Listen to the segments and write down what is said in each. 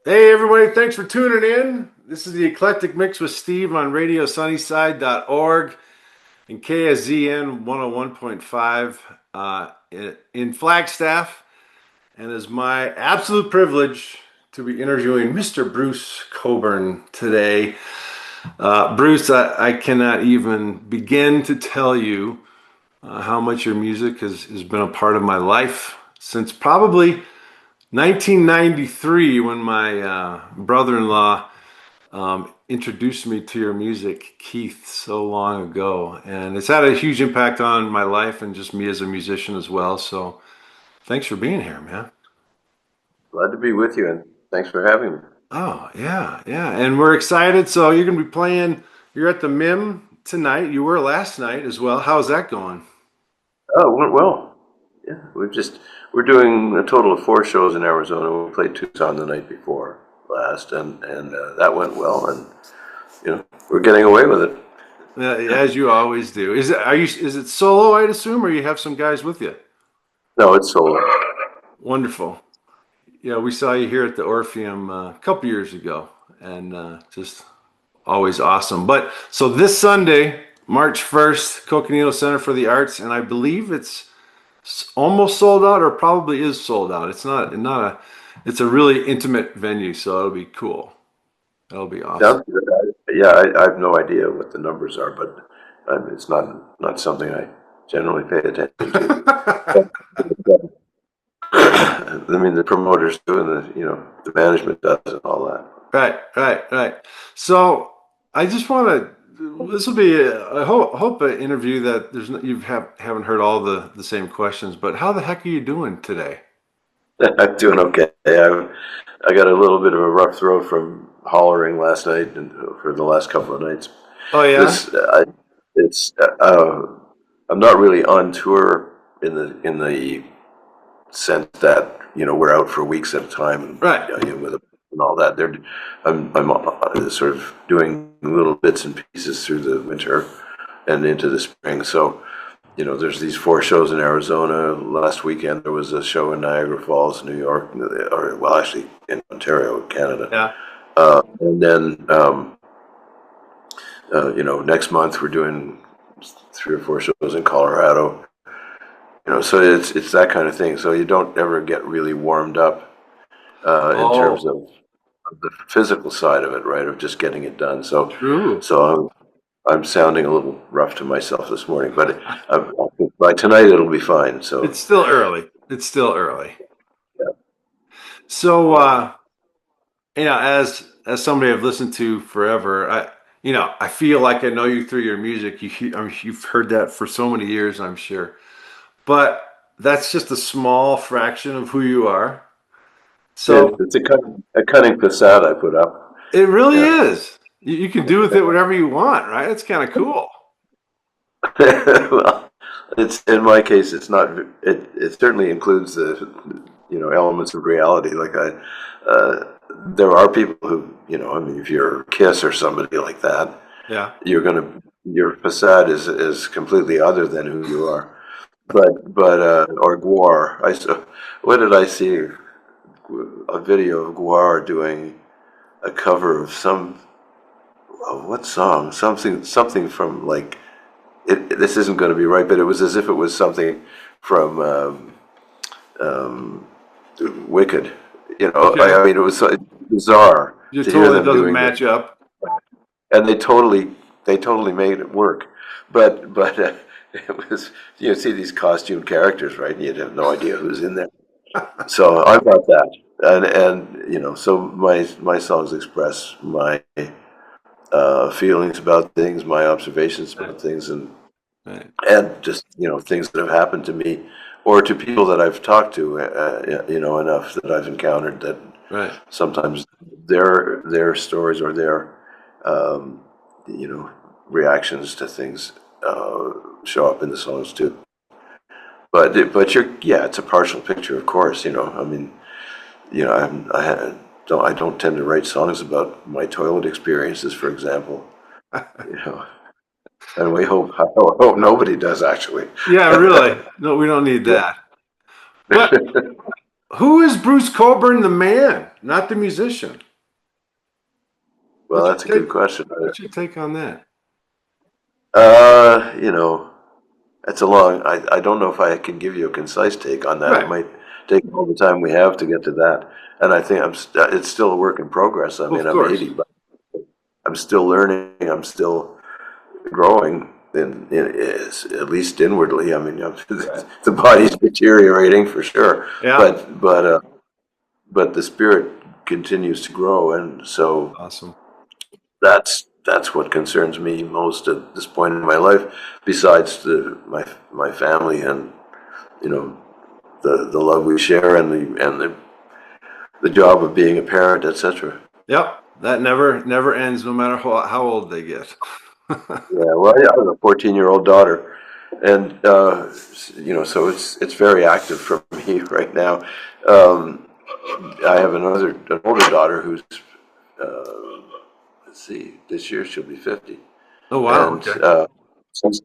Hey everybody, thanks for tuning in. This is the Eclectic Mix with Steve on radiosunnyside.org and KSZN 101.5 in Flagstaff. And it's my absolute privilege to be interviewing Mr. Bruce Cockburn today. Bruce, I cannot even begin to tell you how much your music has been a part of my life since probably 1993 when my brother-in-law introduced me to your music, Keith, so long ago. And it's had a huge impact on my life and just me as a musician as well. So thanks for being here, man. Glad to be with you, and thanks for having me. Oh, yeah, yeah. And we're excited. So you're going to be playing, you're at the MIM tonight. You were last night as well. How's that going? Oh, went well. Yeah, we're doing a total of 4 shows in Arizona. We played Tucson the night before last, and that went well, and we're getting away with it. As you always do. Is it solo, I'd assume, or you have some guys with you? No, it's solo. Wonderful. Yeah, we saw you here at the Orpheum a couple years ago, and just always awesome. But so this Sunday, March 1st, Coconino Center for the Arts, and I believe it's almost sold out, or probably is sold out. It's a really intimate venue, so it'll be cool. That'll be awesome. Sounds good. Yeah, I have no idea what the numbers are, but it's not something I generally pay attention to. I mean, the promoters do, and the management does, and all that. Right, right, right. So I just want to. This will be, I hope, an interview that haven't heard all the same questions. But how the heck are you doing today? I'm doing okay. I got a little bit of a rough throat from hollering last night and for the last couple of nights. Oh yeah, This it's I'm not really on tour in the sense that we're out for weeks at a time and right. with and all that. I'm sort of doing little bits and pieces through the winter and into the spring. So there's these 4 shows in Arizona. Last weekend there was a show in Niagara Falls, New York, or well, actually in Ontario, Canada. Yeah. And then next month we're doing 3 or 4 shows in Colorado. So it's that kind of thing. So you don't ever get really warmed up in terms Oh, of the physical side of it, right? Of just getting it done. So true. so I'm sounding a little rough to myself this morning, but I think by tonight it'll be fine. So It's still early. It's still early. yeah. So, as somebody I've listened to forever, I feel like I know you through your music. You've heard that for so many years, I'm sure. But that's just a small fraction of who you are. So It's a cunning facade I put up. it really Yeah. is. You can do with it whatever you want, right? It's kind of cool. Well, it's in my case, it's not. It certainly includes the elements of reality. There are people who I mean, if you're Kiss or somebody like that, Yeah. your facade is completely other than who you are. But or Guar. What did I see? A video of Guar doing a cover of what song? Something from like this isn't going to be right, but it was as if it was something from um, Wicked. Okay. I mean, it was so bizarre It to hear totally them doesn't doing that, match up. and they totally made it work. But it was see these costume characters, right? And you'd have no idea who's in there. So I got that, and so my songs express my feelings about things, my observations Right. about things, and Right. and just things that have happened to me or to people that I've talked to enough that I've encountered that Right. sometimes their stories or their um, you know reactions to things show up in the songs too. But it's a partial picture, of course. I mean, I don't tend to write songs about my toilet experiences, for example. You know, and I hope nobody does actually. Yeah, really. No, we don't need that. But Who is Bruce Cockburn, the man, not the musician? Well, What's that's a your good take? question. What's your take on that? You know, that's a long. I don't know if I can give you a concise take on that. It Right. might take all the time we have to get to that. And I think it's still a work in progress. I Well, mean, of I'm course. 80, but I'm still learning. I'm still growing, at least inwardly. I mean, Right. the body's deteriorating for sure, Yeah. but the spirit continues to grow, and so Awesome. that's what concerns me most at this point in my life. Besides my family and you know the love we share and the job of being a parent, etc. Yep. That never ends, no matter how old they get. Yeah, well, I have a 14-year-old daughter, and so it's very active for me right now. Um, I have an older daughter who's uh, let's see, this year she'll be 50, Oh wow. and Okay.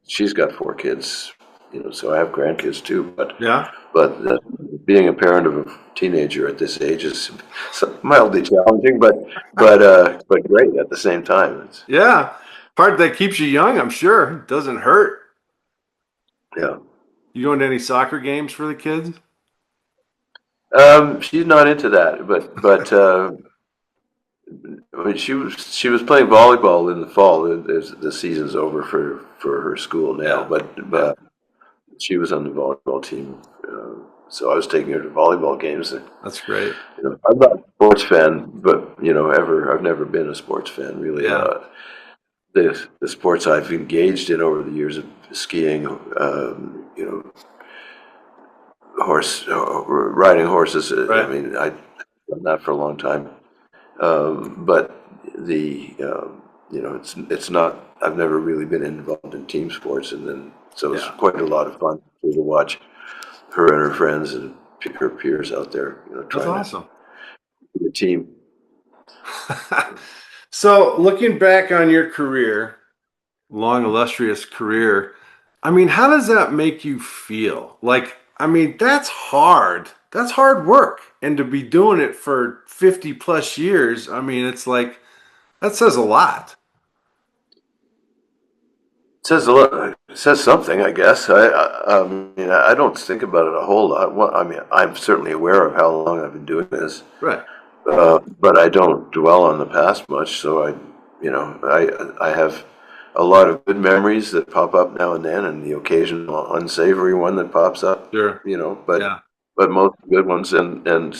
she's got 4 kids. So I have grandkids too. But Yeah. but uh, being a parent of a teenager at this age is mildly challenging, but great at the same time. It's Yeah. Part that keeps you young, I'm sure. It doesn't hurt. yeah. You going to any soccer games for the kids? She's not into that, but I mean, she was playing volleyball in the fall. The season's over for her school now, Yeah. but Yeah. she was on the volleyball team, so I was taking her to volleyball games. And, That's great. I'm not a sports fan, but I've never been a sports fan really. Yeah. The sports I've engaged in over the years of skiing, riding horses. I Right. mean, I've done that for a long time. But it's not. I've never really been involved in team sports, and then so it's Yeah. quite a lot of fun to watch her and her friends and her peers out there, That's trying to awesome. be a team. So, looking back on your career, long, illustrious career, I mean, how does that make you feel? Like, I mean, that's hard. That's hard work. And to be doing it for 50 plus years, I mean, it's like, that says a lot. It says a lot. It says something, I guess. I mean, I don't think about it a whole lot. Well, I mean, I'm certainly aware of how long I've been doing this, Right. but I don't dwell on the past much. So I have a lot of good memories that pop up now and then, and the occasional unsavory one that pops up. Sure. But Yeah. most good ones, and I'm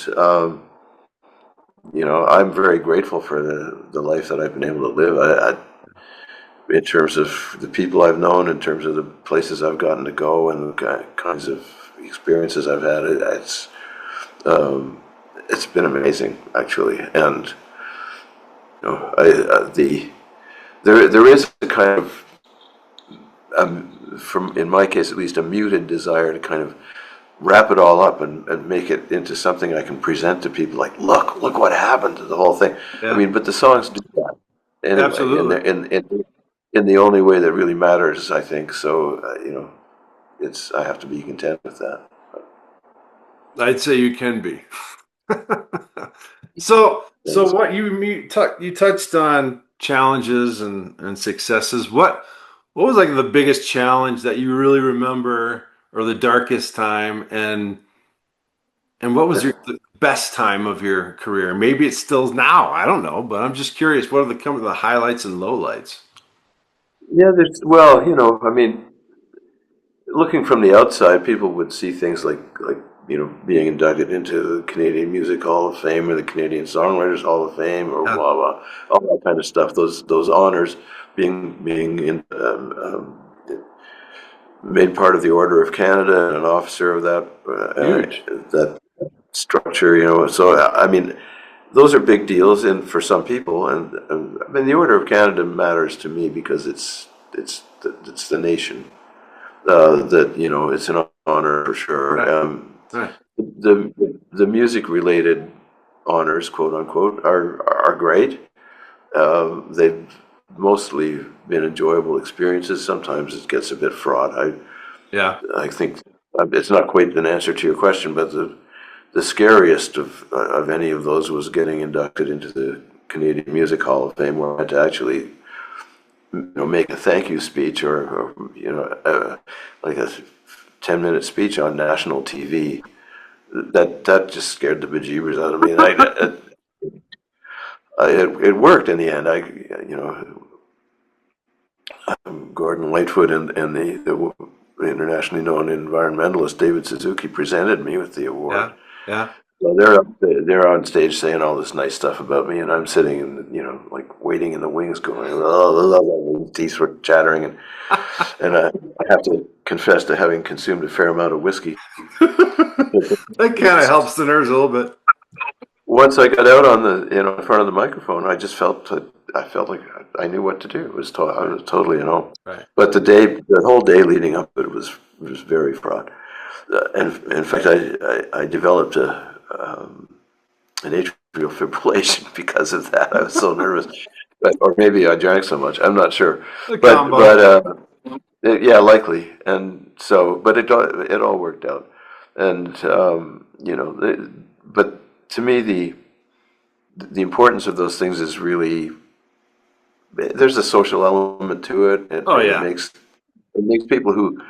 very grateful for the life that I've been able to live. In terms of the people I've known, in terms of the places I've gotten to go, and the kinds of experiences I've had, um, it's been amazing actually. And I there is a kind of from in my case at least a muted desire to kind of wrap it all up and make it into something I can present to people like look what happened to the whole thing. I Yeah. mean, but the songs do that anyway, and Absolutely. they're in the only way that really matters, I think. So it's I have to be content with that. I'd say you can be. So Thanks. what you touched on challenges and successes. What was like the biggest challenge that you really remember, or the darkest time, and what was the best time of your career? Maybe it's still now. I don't know, but I'm just curious. What are the highlights and lowlights? Yeah, well, I mean, looking from the outside, people would see things like being inducted into the Canadian Music Hall of Fame or the Canadian Songwriters Hall of Fame or Yeah, blah blah, all that kind of stuff. Those honors being made part of the Order of Canada and an officer of huge. that structure. So I mean, those are big deals, and for some people, and I mean, the Order of Canada matters to me because it's the nation. That it's an honor for sure. Right, right. The the music related honors, quote unquote, are great. They've mostly been enjoyable experiences. Sometimes it gets a bit fraught. Yeah, I think it's not quite an answer to your question, but the scariest of any of those was getting inducted into the Canadian Music Hall of Fame, where I had to actually, make a thank you speech or like a 10-minute speech on national TV. That just scared the bejeebers out of me. And it worked in the end. Gordon Lightfoot and the internationally known environmentalist David Suzuki presented me with the award. Yeah. Yeah. So they're on stage saying all this nice stuff about me, and I'm sitting and like waiting in the wings, going, oh, teeth were chattering, and I have to confess to having consumed a fair amount of whiskey. That kind of helps the nerves a little bit. Once I got out on the in front of the microphone, I felt like I knew what to do. I was totally at home. Right. But the whole day leading up, it was very fraught. And in fact, I developed an atrial fibrillation because of that. I was so nervous, or maybe I drank so much. I'm not sure. The But combo. yeah, likely. And so, but it all worked out. And but to me the importance of those things is really, there's a social element to it. Oh It yeah. makes people who,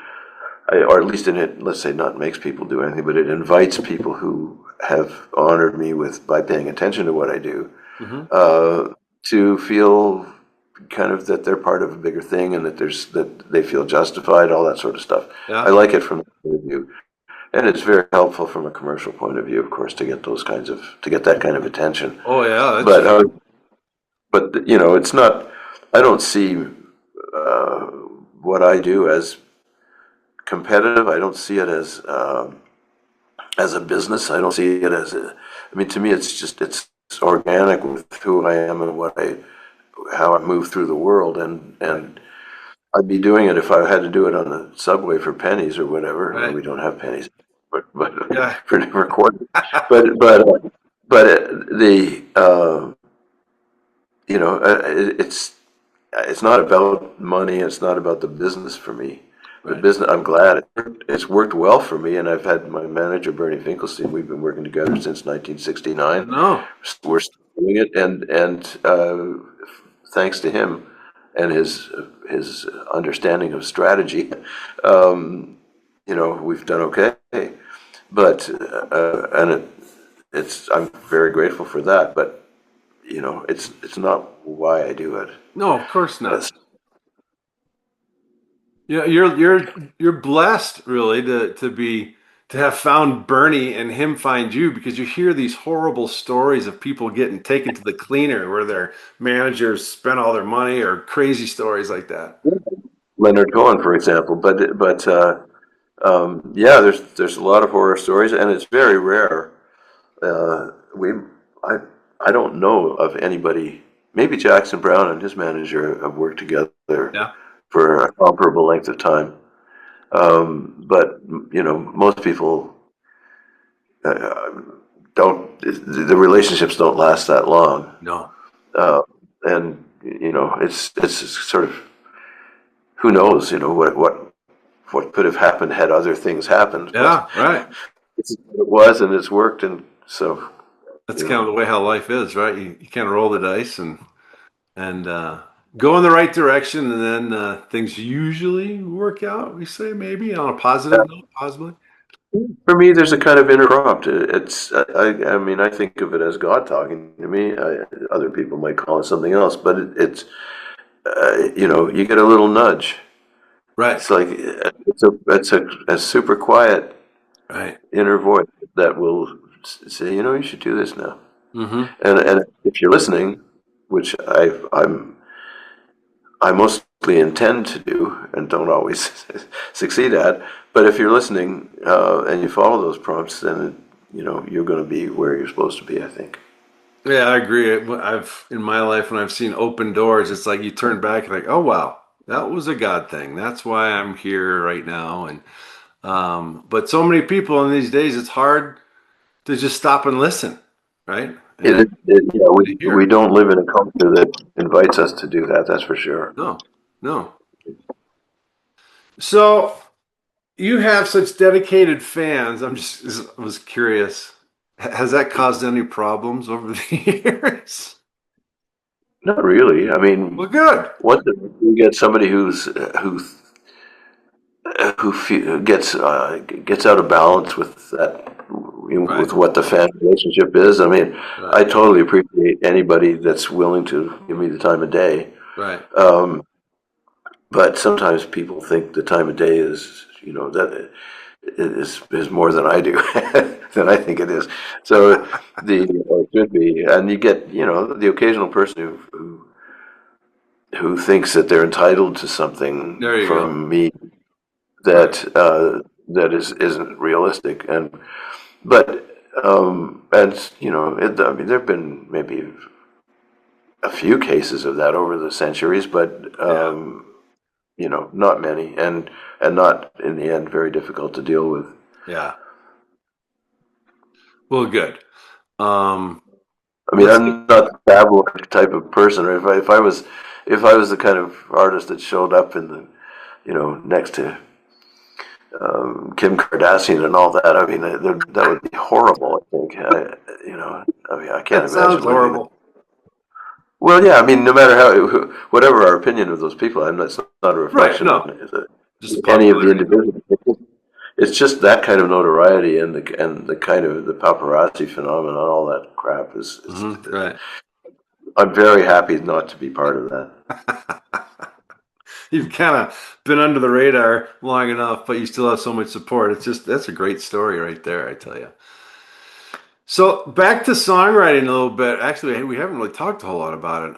or at least in it, let's say not makes people do anything, but it invites people who have honored me by paying attention to what I do, Hmm. to feel kind of that they're part of a bigger thing, and that they feel justified, all that sort of stuff. I Yeah. like it from that point of view. And it's very helpful from a commercial point of view, of course, to get that kind of attention. Oh yeah. That's But it's not. I don't see uh, what I do as competitive. I don't see it as a business. I don't see it as a. I mean, to me, it's organic with who I am and how I move through the world, right. and I'd be doing it if I had to do it on the subway for pennies or whatever. Well, Right. we don't have pennies, but Yeah. for recording. But it's not about money. It's not about the business for me. The Right. business, I'm glad it's worked well for me, and I've had my manager Bernie Finkelstein. We've been working together since 1969. No. We're still doing it, and thanks to him and his understanding of strategy, we've done okay. But I'm very grateful for that. But it's not why I do it. No. Of course not. That's, Yeah. You're blessed really to have found Bernie and him find you, because you hear these horrible stories of people getting taken to the cleaner where their managers spent all their money, or crazy stories like that. Leonard Cohen, for example. But yeah, there's a lot of horror stories, and it's very rare. Uh, we I I don't know of anybody. Maybe Jackson Brown and his manager have worked together Yeah. for a comparable length of time. But most people uh, don't. The relationships don't last that long, No. uh, and it's sort of, who knows. What could have happened had other things happened, but Yeah. Right. this is what it was, and it's worked, and so That's you kind know. of the way how life is, right? You kind of roll the dice and go in the right direction, and then things usually work out. We say maybe on a positive note, possibly. For me, there's a kind of inner prompt. I mean, I think of it as God talking to me. Other people might call it something else, but you get a little nudge. Right. It's like a super quiet Right. inner voice that will say, you should do this now. Mm-hmm. And if you're listening, which I mostly intend to do and don't always succeed at, but if you're listening and you follow those prompts, then you're going to be where you're supposed to be, I think. Yeah, I agree. I've in my life when I've seen open doors, it's like you turn back like, oh wow, that was a God thing. That's why I'm here right now. And but so many people in these days, it's hard to just stop and listen, right? It, And it, it, you know, to we hear. don't live in a culture that invites us to do that. That's for sure. No, no. So you have such dedicated fans. I was curious. Has that caused any problems over the years? Not really. I Well, mean, good. once you get somebody gets out of balance with that, Right, with what the fan relationship is. I mean, right, I totally appreciate anybody that's willing to give me the time of day. right. Um, but sometimes people think the time of day is, that is more than I do, than I think it is. So or it should be, and you get, the occasional person who thinks that they're entitled to something There you go. from me Right. that isn't realistic. And I mean, there've been maybe a few cases of that over the centuries, but Yeah, not many, and not in the end very difficult to deal with. yeah. Well, good. Um, I mean, let's see. I'm not the tabloid type of person. Or if I was the kind of artist that showed up in the, next to Kim Kardashian and all that, I mean, that would be horrible. I think. I mean, I can't That sounds imagine living. horrible. Well, yeah, I mean, no matter whatever our opinion of those people, it's not a Right. reflection No, on just the any of the popularity. individuals. It's just that kind of notoriety and the kind of the paparazzi phenomenon, all that crap is. Right. I'm very happy not to be part of that. You've kind of been under the radar long enough, but you still have so much support. It's just that's a great story right there, I tell you. So back to songwriting a little bit. Actually, we haven't really talked a whole lot about it.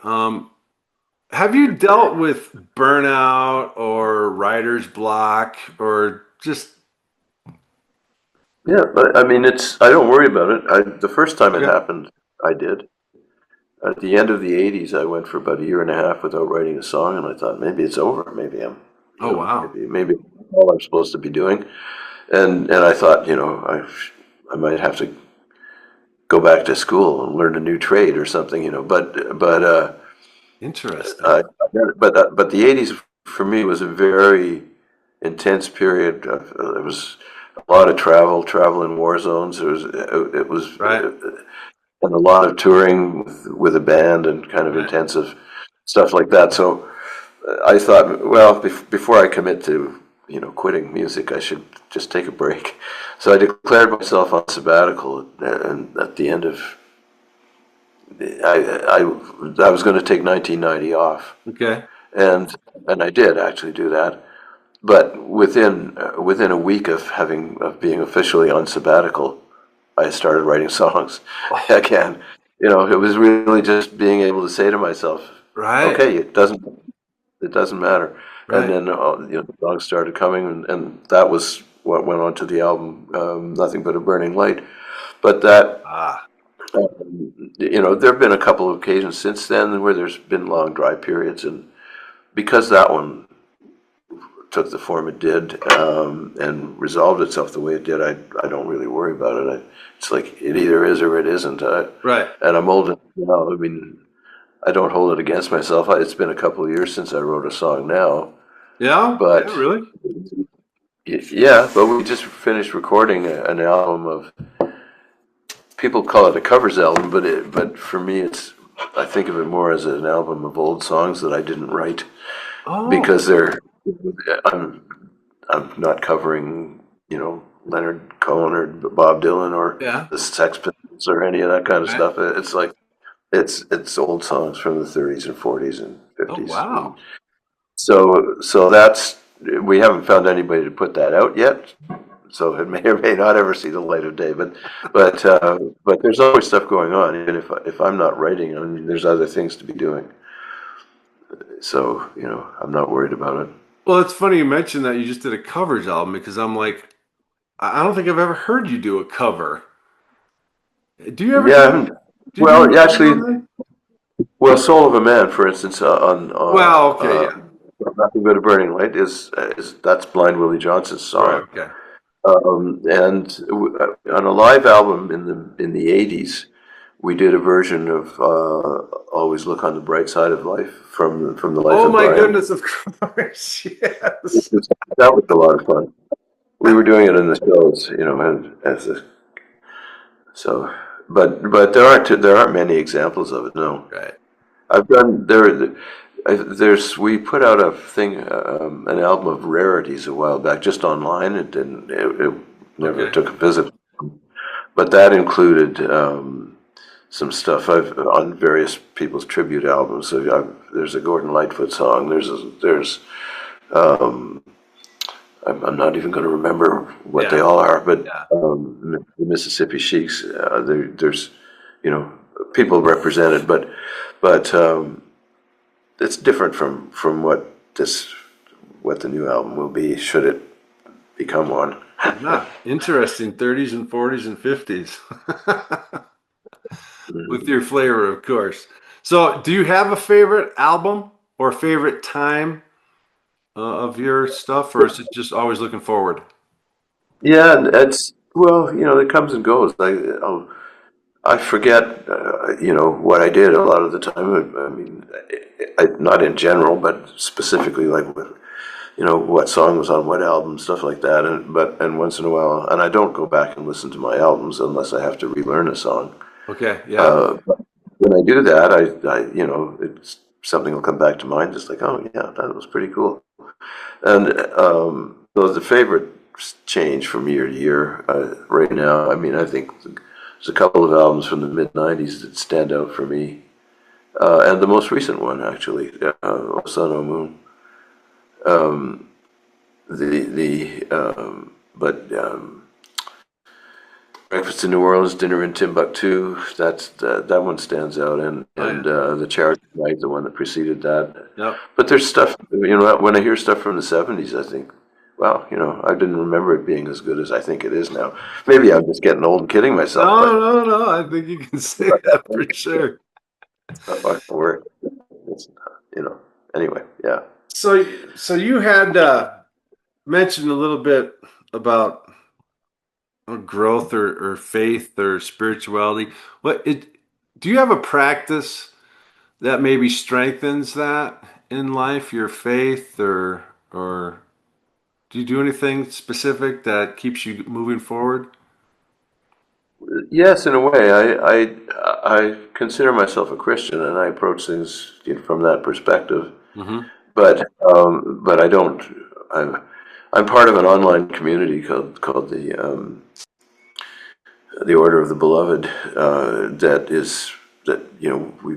Have you dealt with burnout or writer's block or just Yeah, but I mean, I don't worry about it. The first time it okay? happened, I did. At the end of the '80s, I went for about a year and a half without writing a song, and I thought maybe it's over. Maybe Oh wow. maybe all I'm supposed to be doing. And I thought, I might have to go back to school and learn a new trade or something, Interesting. I, but the '80s for me was a very intense period. It was a lot of travel in war zones. It was Right. and a lot of touring with a band and kind of Right. intensive stuff like that. So I thought, well, before I commit to quitting music, I should just take a break. So I declared myself on sabbatical, and at the end of I was going to take 1990 off, Okay. and I did actually do that. But within a week of being officially on sabbatical, I started writing songs Oh, again. It was really just being able to say to myself, right. "Okay, it doesn't matter." And Right. then the songs started coming, and that was what went on to the album, "Nothing But a Burning Light." But that Ah, there have been a couple of occasions since then where there's been long dry periods, and because that one took the form it did, and resolved itself the way it did, I don't really worry about it. It's like it either is or it isn't. right. And I'm old enough now. I mean, I don't hold it against myself. It's been a couple of years since I wrote a song now, Yeah. Yeah. but Really. yeah, but we just finished recording an album of, people call it a covers album, but for me, I think of it more as an album of old songs that I didn't write Oh. because I'm I'm not covering, Leonard Cohen or Bob Dylan or Yeah. the Sex Pistols or any of that kind of Right. stuff. It's like it's old songs from the '30s and '40s and Oh '50s, and wow. so that's we haven't found anybody to put that out yet. So it may or may not ever see the light of day, but there's always stuff going on. Even if I'm not writing, I mean, there's other things to be doing. So I'm not worried about it. Well, it's funny you mentioned that you just did a covers album because I'm like, I don't think I've ever heard you do a cover. Do you ever Yeah, do I it? haven't. Do you do Well, any yeah, covers actually, on that? well, "Soul of a Man," for instance, on Well, okay, yeah. "Nothing But a Burning Light" is that's Blind Willie Johnson's Right, song. okay. And on a live album in the '80s, we did a version of "Always Look on the Bright Side of Life" from the life Oh of my Brian. goodness, of course. It Yes. was- That was a lot of fun. We were doing it in the shows, and as a So, but there aren't many examples of it. No, Right. I've done there's we put out a thing, an album of rarities a while back, just online. It never Okay. took a visit, but that included some stuff I've on various people's tribute albums. So there's a Gordon Lightfoot song. There's I'm not even going to remember what they Yeah. all are, but Yeah. the Mississippi Sheiks. There's you know people represented, but it's different from what the new album will be, should it become one. Yeah. Interesting. 30s and 40s and 50s with your flavor, of course. So, do you have a favorite album or favorite time of your stuff, or is it just always looking forward? Yeah, it's well, it comes and goes. I forget, what I did a lot of the time. I mean, not in general, but specifically like what song was on what album, stuff like that. And once in a while, and I don't go back and listen to my albums unless I have to relearn a song. Okay. Yeah. But when I do that, it's something will come back to mind, just like, oh yeah, that was pretty cool. And so the favorite change from year to year right now. I mean, I think there's a couple of albums from the mid '90s that stand out for me, and the most recent one actually, "O Sun, O Moon." But Breakfast in New Orleans, Dinner in Timbuktu. That one stands out, and Oh, yeah. the Charity Night, the one that preceded that. Yep. But there's stuff, when I hear stuff from the '70s, I think, wow, I didn't remember it being as good as I think it is now. Maybe I'm just getting old and kidding myself, No, but no, no. I think you can say that for sure. it's not my word. It's, anyway, yeah. So you had mentioned a little bit about growth or faith or spirituality. Do you have a practice that maybe strengthens that in life, your faith, or do you do anything specific that keeps you moving forward? Yes, in a way, I consider myself a Christian, and I approach things, from that perspective. Hmm. But I don't. I'm part of an online community called the Order of the Beloved.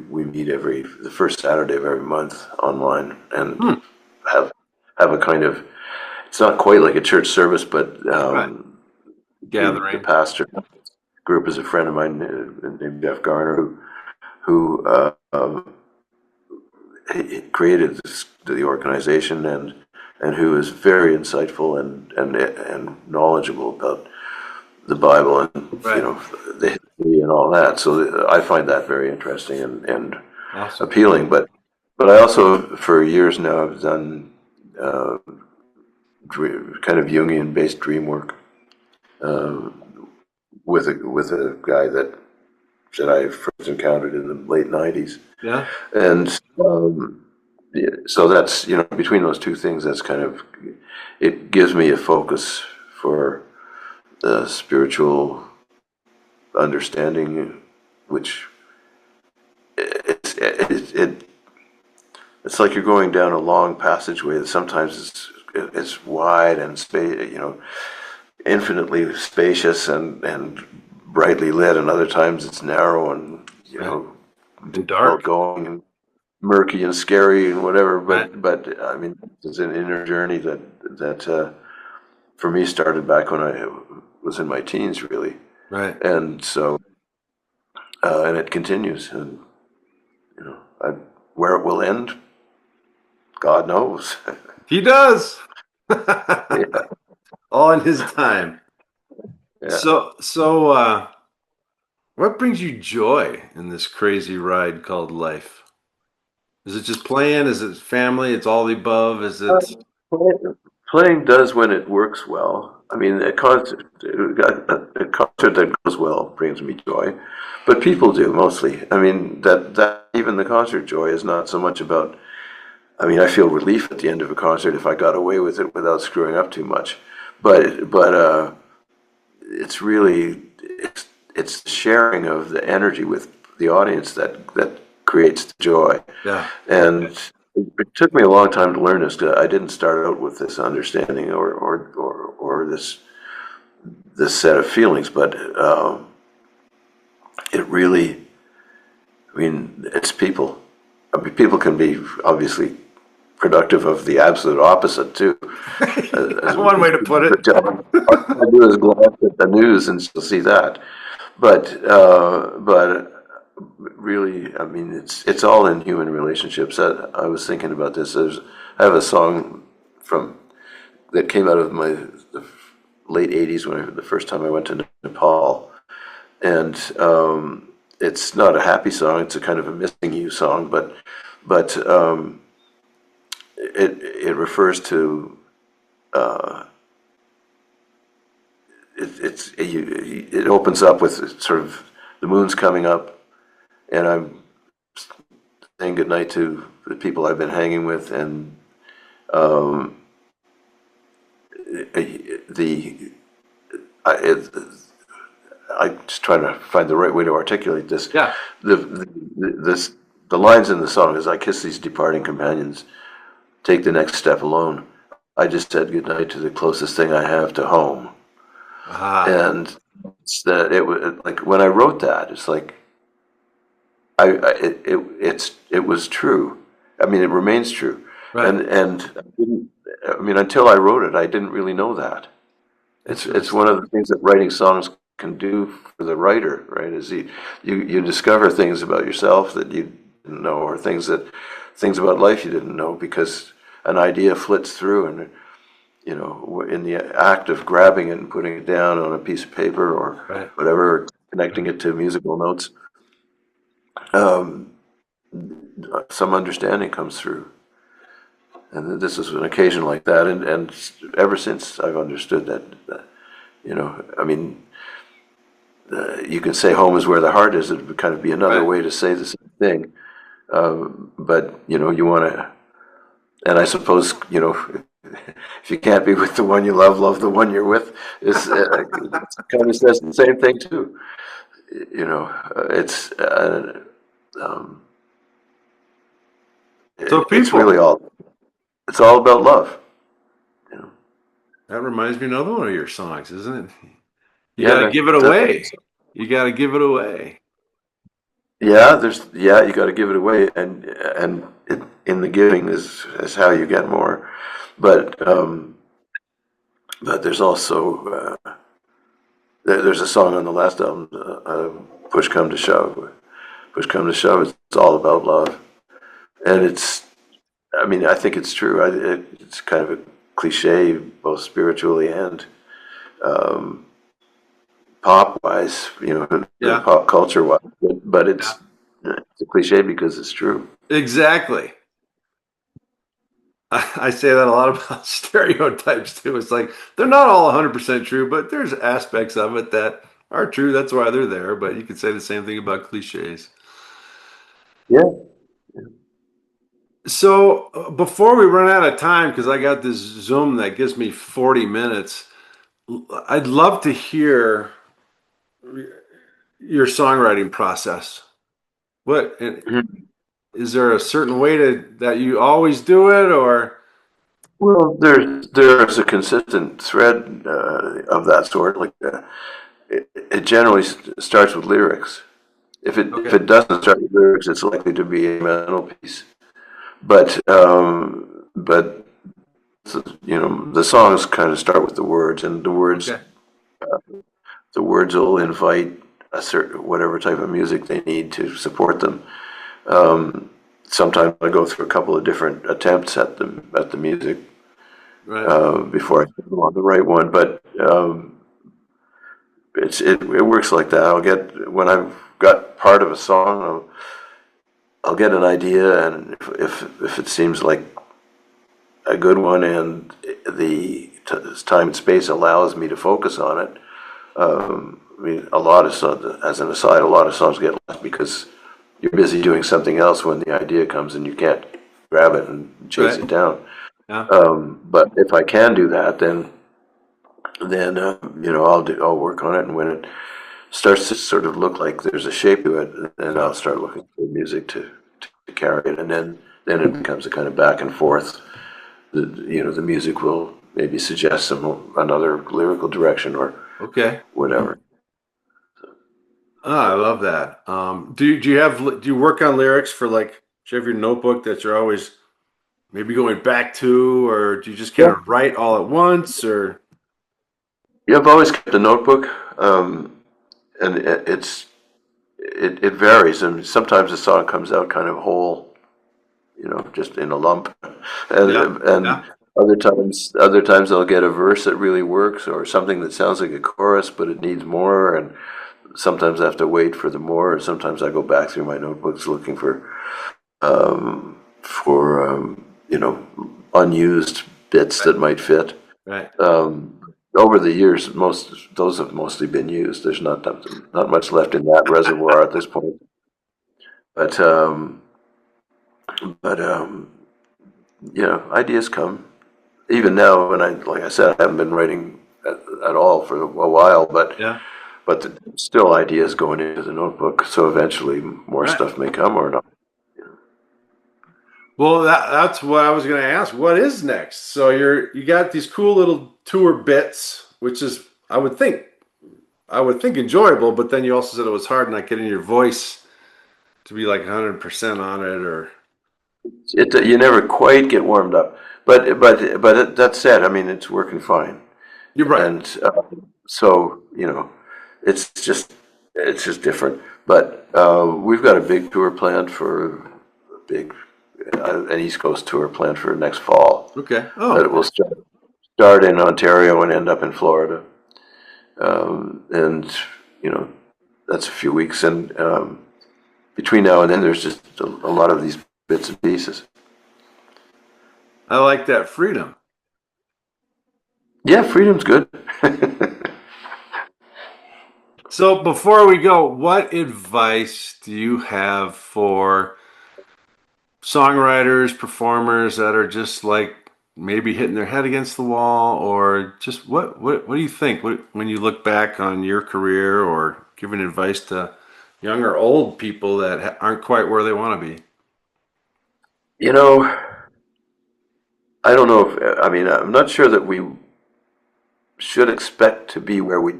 We meet the first Saturday of every month online and Hmm. have have a kind of, it's not quite like a church service, but Right. the Gathering. pastor group is a friend of mine named Jeff Garner, who he created the organization, and who is very insightful and knowledgeable about the Bible, and Right. the history and all that. So I find that very interesting and Awesome. appealing. But I also, for years now, have done uh, kind of Jungian based dream work uh, with a guy that I first encountered in the late '90s. Yeah. And yeah, so that's, between those two things, that's kind of, it gives me a focus for the spiritual understanding, which it's like you're going down a long passageway that sometimes it's wide and infinitely spacious and brightly lit, and other times it's narrow and Right. And difficult dark. going and murky and scary and whatever. Right. But I mean, it's an inner journey that for me started back when I was in my teens, really, Right. and so and it continues, and where it will end, God knows. He does. Yeah, All in his time. yeah. So, what brings you joy in this crazy ride called life? Is it just playing? Is it family? It's all the above? Is it? Play- Playing does when it works well. I mean, a concert that goes well brings me joy, but people do mostly. I mean, that even the concert joy is not so much about. I mean, I feel relief at the end of a concert if I got away with it without screwing up too much. But it's really it's the sharing of the energy with the audience that creates the joy. Yeah. And it took me a long time to learn this. 'Cause I didn't start out with this understanding or this set of feelings, but it really, I mean, it's people. I mean, people can be obviously productive of the absolute opposite too. As we One way to put it. all I do is glance at the news and you'll see that. But really, I mean, it's all in human relationships. I was thinking about this. I have a song from that came out of the late '80s the first time I went to Nepal, and it's not a happy song. It's a kind of a missing you song, but it refers to it opens up with sort of the moon's coming up, and I'm saying goodnight to the people I've been hanging with, and um, the I, it, I just try to find the right way to articulate this. Yeah. This the lines in the song is, "I kiss these departing companions, take the next step alone. I just said goodnight to the closest thing I have to home." Ah, And it's that it was like when I wrote that, it's like it was true. I mean, it remains true. right. And I didn't, I mean, until I wrote it, I didn't really know that. It's Interesting. one of the things that writing songs can do for the writer, right? Is you discover things about yourself that you didn't know, or things about life you didn't know, because an idea flits through, and you know, in the act of grabbing it and putting it down on a piece of paper or Right. whatever, or connecting it to musical notes, um, some understanding comes through. And this is an occasion like that, and ever since I've understood that, you know, I mean, you can say home is where the heart is. It would kind of be another Right. way to say the same thing. But you know, you want to, and I suppose, you know, if you can't be with the one you love, love the one you're with. It kind of says the same thing too. You know, um, So it's people, really it's all about love. You know, that reminds me of another one of your songs, isn't it? You yeah, got to give it that, away. You got to give it away. yeah. You got to give it away, and in the giving is how you get more. But but there's also there's a song on the last album, "Push Come to Shove." Push come to shove, it's all about love, and Okay. it's. I mean, I think it's true. It's kind of a cliche, both spiritually and um, pop wise, you know, Yeah. pop culture wise. But Yeah. it's a cliche because it's true. Exactly. I say that a lot about stereotypes too. It's like they're not all 100% true, but there's aspects of it that are true. That's why they're there. But you could say the same thing about cliches. Yeah. So before we run out of time, because I got this Zoom that gives me 40 minutes, I'd love to hear your songwriting process. What Mhm. is there a certain way that you always do it, or Well, there's a consistent thread of that sort. Like it generally starts with lyrics. If okay, it doesn't start with lyrics, it's likely to be a mental piece. But you know, the songs kind of start with the words, and okay, the words will invite a certain whatever type of music they need to support them. Um, Sometimes I go through a couple of different attempts at the music right, before I settle on the right one, but it works like that. I'll get when I've got part of a song, I'll get an idea, and if it seems like a good one, and the time and space allows me to focus on it. I mean, a lot of songs, as an aside, a lot of songs get lost because you're busy doing something else when the idea comes and you can't grab it and chase right, it down. yeah, But if I can do that, then you know, I'll work on it, and when starts to sort of look like there's a shape to it, and then Uh, I'll start looking for music to carry it, and then it becomes a kind of back and forth. The music will maybe suggest another lyrical direction or okay. whatever. I love that. Do you work on lyrics for like, do you have your notebook that you're always maybe going back to, or do you just kind Yeah, of write all at once, or yeah. I've always kept a notebook, and it varies. I mean, sometimes a song comes out kind of whole, just in a lump, yeah, and yeah, other times I'll get a verse that really works, or something that sounds like a chorus but it needs more, and sometimes I have to wait for the more, and sometimes I go back through my notebooks looking for unused bits right, that might fit. right. Over the years, most those have mostly been used. There's not much left in that reservoir at this point. But but ideas come. Even now, when like I said, I haven't been writing at all for a while, Yeah, but still ideas going into the notebook. So eventually, more right. stuff may come or not. Well, that's what I was going to ask. What is next? So you got these cool little tour bits, which is I would think enjoyable, but then you also said it was hard not getting your voice to be like 100% on it, or You never quite get warmed up, but that said, I mean it's working fine, you're right. and so it's just it's just different. But we've got a big tour planned for a big an East Coast tour planned for next fall. Okay. That Oh, it will start in Ontario and end up in Florida, and you know that's a few weeks, and between now and then, there's just a lot of these bits and pieces. I like that freedom. Yeah, freedom's good. So before we go, what advice do you have for songwriters, performers that are just like maybe hitting their head against the wall, or just what do you think when you look back on your career, or giving advice to young or old people that aren't quite where they want to be? You know, I don't know if, I mean, I'm not sure that we should expect to be where we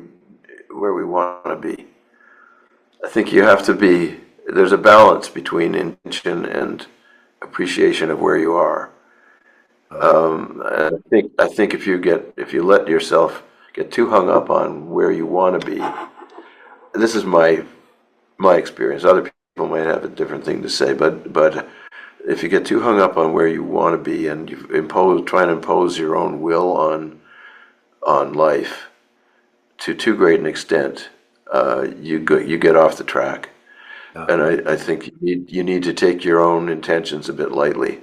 want to be. I think there's a balance between intention and appreciation of where you are. I think if you let yourself get too hung up on where you want to be, this is my experience. Other people might have a different thing to say, but if you get too hung up on where you want to be and try and impose your own will on life to too great an extent, you get off the track. Yeah. And I think you need to take your own intentions a bit lightly.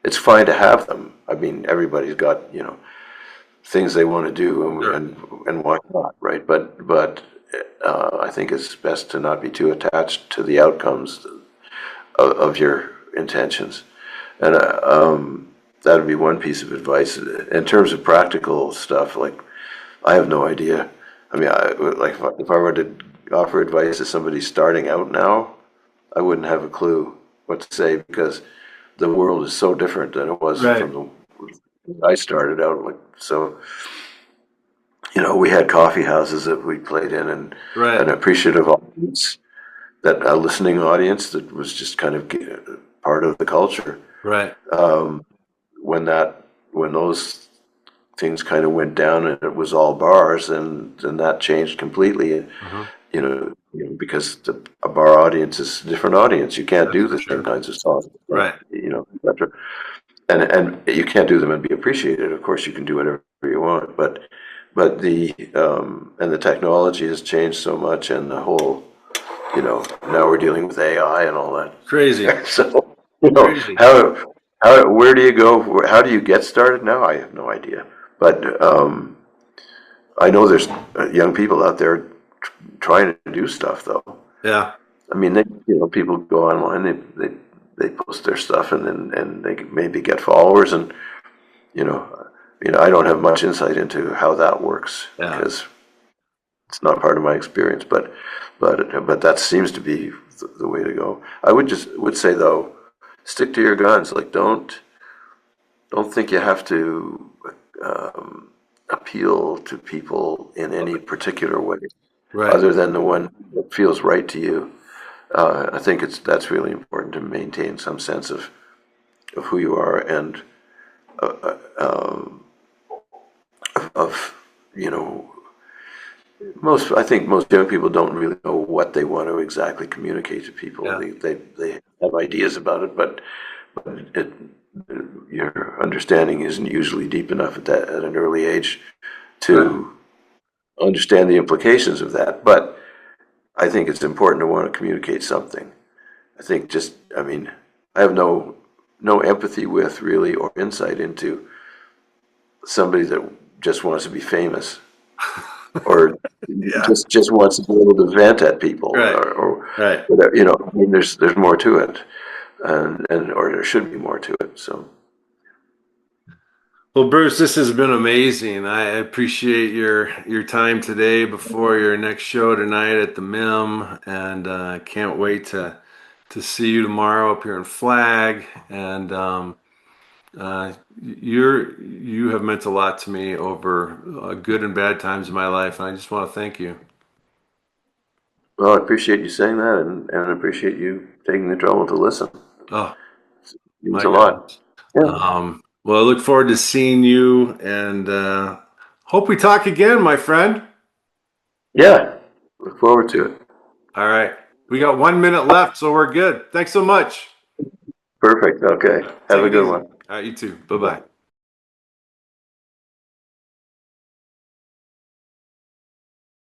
It's fine to have them. I mean, everybody's got things they want to do, Sure. and why not, right? But I think it's best to not be too attached to the outcomes of your intentions. And that would be one piece of advice. In terms of practical stuff, like I have no idea. I mean, like if I were to offer advice to somebody starting out now, I wouldn't have a clue what to say because the world is so different than it was Right. from the I started out. Like so, we had coffee houses that we played in, and Right. an appreciative audience, that a listening audience that was just kind of part of the culture. Right. When those things kind of went down and it was all bars, and then that changed completely. Uh-huh. Because a bar audience is a different audience. You can't That's do for the same sure. kinds of songs, Right. etc. And you can't do them and be appreciated. Of course, you can do whatever you want, but the technology has changed so much, and the whole now we're dealing with AI and all that. Crazy. So Crazy. where do you go? How do you get started now? I have no idea, but I know there's young people out there trying to do stuff though. Yeah. I mean, people go online, they post their stuff, and they maybe get followers, and you know, I don't have much insight into how that works Yeah. because it's not part of my experience, but that seems to be the way to go. I would say though, stick to your guns. Like don't think you have to appeal to people in any particular way, Right. other than the one that feels right to you. I think that's really important to maintain some sense of who you are and of you know I think most young people don't really know what they want to exactly communicate to people. Yeah. They have ideas about it, but your understanding isn't usually deep enough at an early age Right. to understand the implications of that. But I think it's important to want to communicate something. I mean, I have no empathy with really or insight into somebody that just wants to be famous or Yeah. just wants to be able to vent at people Right. or Right. whatever. I mean, there's more to it, and or there should be more to it. So, Well, Bruce, this has been amazing. I appreciate your time today before your next show tonight at the MIM, and can't wait to see you tomorrow up here in Flag. And you have meant a lot to me over good and bad times in my life, and I just want to thank you. well, I appreciate you saying that, and I appreciate you taking the trouble to listen. Oh, It means my a lot. goodness. Yeah, Well, I look forward to seeing you, and hope we talk again, my friend. yeah. Look forward to it. All right. We got 1 minute left, so we're good. Thanks so much. Perfect. Okay. Have Take a it good easy. one. All right, you too. Bye bye.